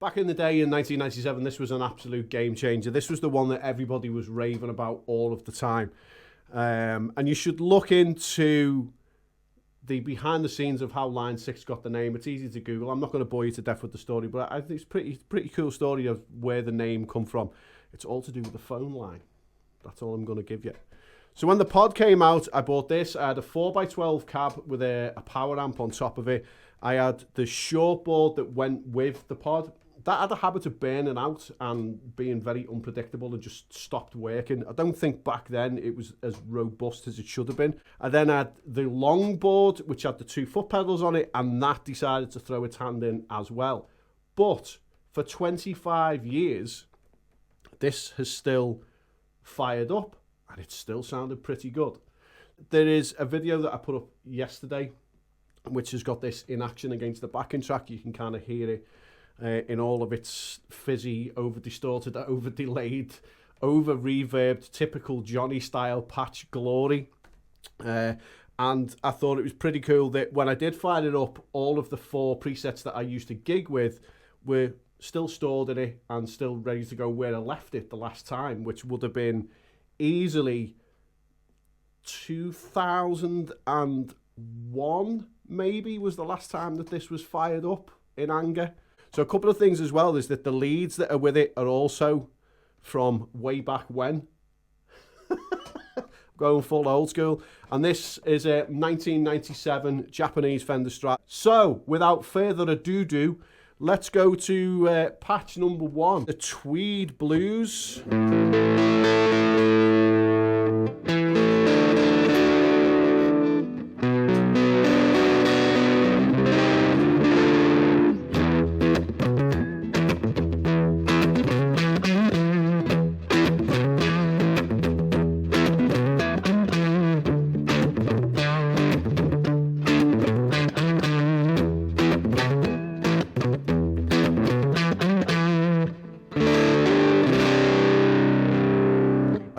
Back in the day in 1997, this was an absolute game changer. This was the one that everybody was raving about all of the time. And you should look into the behind the scenes of how Line 6 got the name. It's easy to Google. I'm not going to bore you to death with the story, but I think it's pretty cool story of where the name come from. It's all to do with the phone line. That's all I'm going to give you. So when the pod came out, I bought this. I had a 4x12 cab with a power amp on top of it. I had the shortboard that went with the pod. That had a habit of burning out and being very unpredictable and just stopped working. I don't think back then it was as robust as it should have been. I then had the longboard, which had the 2 foot pedals on it, and that decided to throw its hand in as well. But for 25 years, this has still fired up and it still sounded pretty good. There is a video that I put up yesterday, which has got this in action against the backing track. You can kind of hear it in all of its fizzy, over-distorted, over-delayed, over-reverbed, typical Johnny style patch glory. And I thought it was pretty cool that when I did fire it up, all of the 4 presets that I used to gig with were still stored in it and still ready to go where I left it the last time, which would have been easily 2001, maybe, was the last time that this was fired up in anger. So a couple of things as well is that the leads that are with it are also from way back when. Going full old school. And this is a 1997 Japanese Fender Strat. So without further ado, let's go to patch number 1. The Tweed Blues.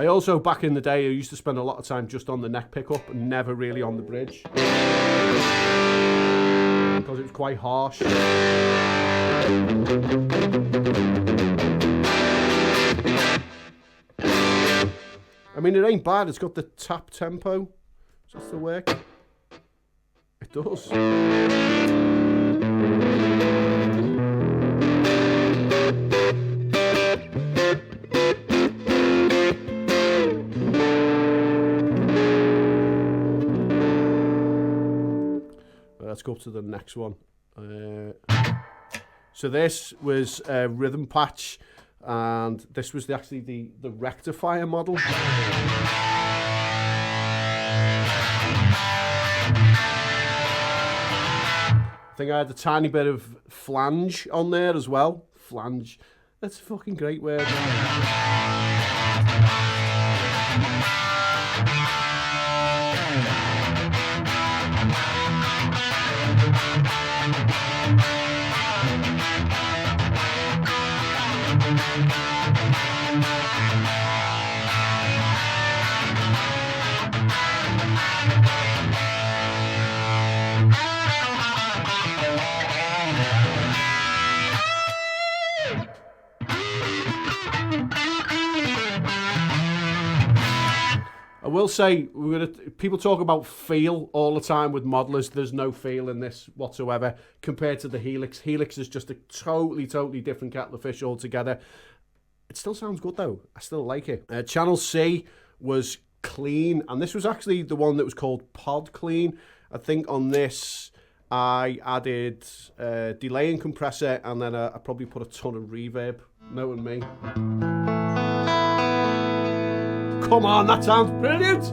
Also, back in the day, I used to spend a lot of time just on the neck pickup and never really on the bridge, because it was quite harsh. I mean, it ain't bad. It's got the tap tempo. Does that still work? It does. Let's go up to the next one. So this was a rhythm patch, and this was actually the rectifier model. I think I had a tiny bit of flange on there as well. Flange. That's a fucking great word. I will say, people talk about feel all the time with modelers. There's no feel in this whatsoever compared to the Helix. Helix is just a totally different kettle of fish altogether. It still sounds good though. I still like it. Channel C was clean, and this was actually the one that was called Pod Clean. I think on this I added delay and compressor, and then I probably put a ton of reverb, knowing me. Come on, that sounds brilliant!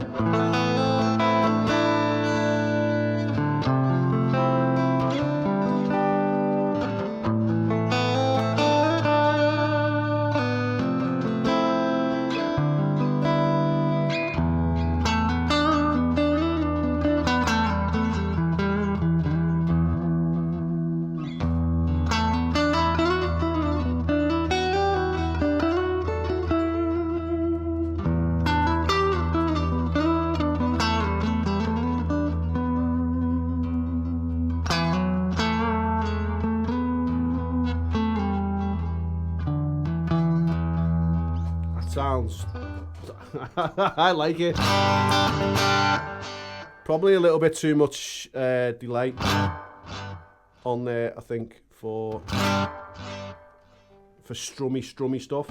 sounds. I like it. Probably a little bit too much delay on there, I think, for strummy stuff.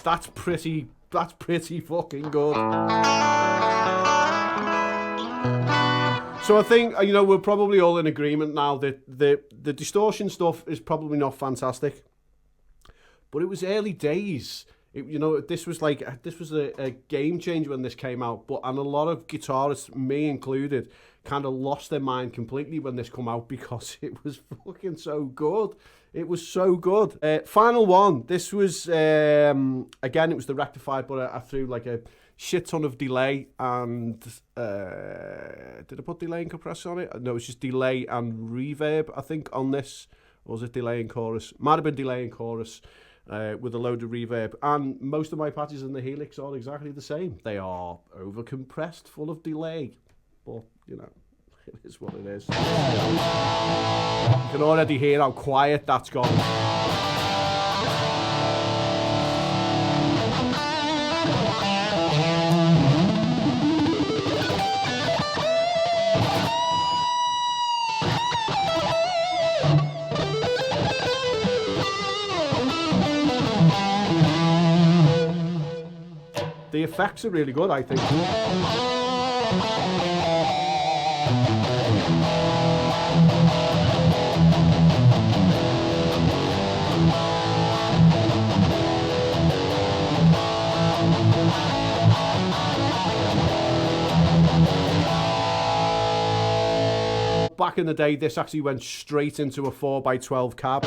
That's pretty fucking good. So I think, you know, we're probably all in agreement now that the distortion stuff is probably not fantastic, but it was early days. You know, this was a game changer when this came out, and a lot of guitarists, me included, kind of lost their mind completely when this come out because it was fucking so good. It was so good. Final one. This was, again, it was the rectified, but I threw like a shit ton of delay and, did I put delay and compressor on it? No, it was just delay and reverb, I think, on this. Or was it delay and chorus? Might have been delay and chorus. With a load of reverb, and most of my patches in the Helix are exactly the same. They are over-compressed, full of delay, but, you know, it is what it is. You can already hear how quiet that's gone. The effects are really good, I think. Back in the day, this actually went straight into a 4x12 cab.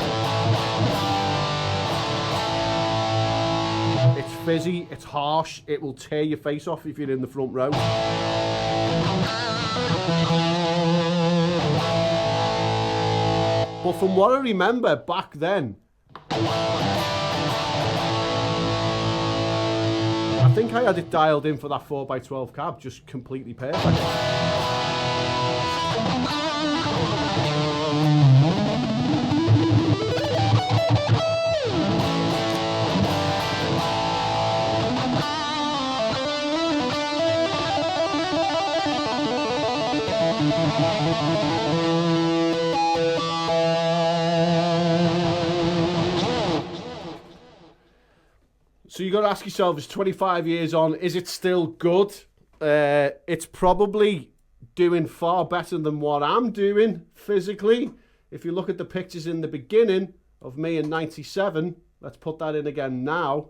It's fizzy, it's harsh, it will tear your face off if you're in the front row. But from what I remember back then, I think I had it dialed in for that 4x12 cab, just completely perfect. So you got to ask yourself, it's 25 years on, is it still good? It's probably doing far better than what I'm doing physically. If you look at the pictures in the beginning of me in 97, let's put that in again now,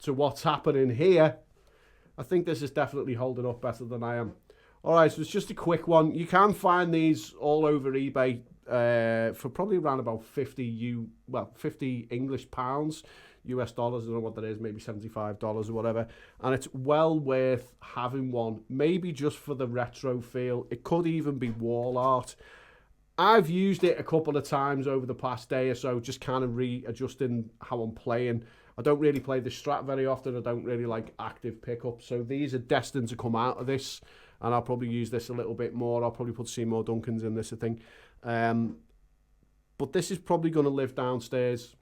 to what's happening here, I think this is definitely holding up better than I am. All right, so it's just a quick one. You can find these all over eBay for probably around about 50 English pounds, US dollars, I don't know what that is, maybe $75 or whatever. And it's well worth having one, maybe just for the retro feel. It could even be wall art. I've used it a couple of times over the past day or so, just kind of readjusting how I'm playing. I don't really play the Strat very often. I don't really like active pickups. So these are destined to come out of this. And I'll probably use this a little bit more. I'll probably put Seymour Duncans in this, I think. But this is probably going to live downstairs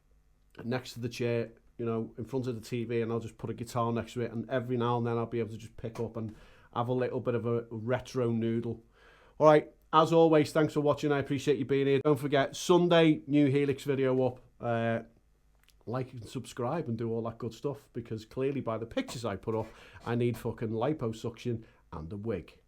next to the chair, you know, in front of the TV, and I'll just put a guitar next to it, and every now and then I'll be able to just pick up and have a little bit of a retro noodle. All right, as always, thanks for watching. I appreciate you being here. Don't forget, Sunday, new Helix video up. Like and subscribe and do all that good stuff, because clearly by the pictures I put up, I need fucking liposuction and a wig.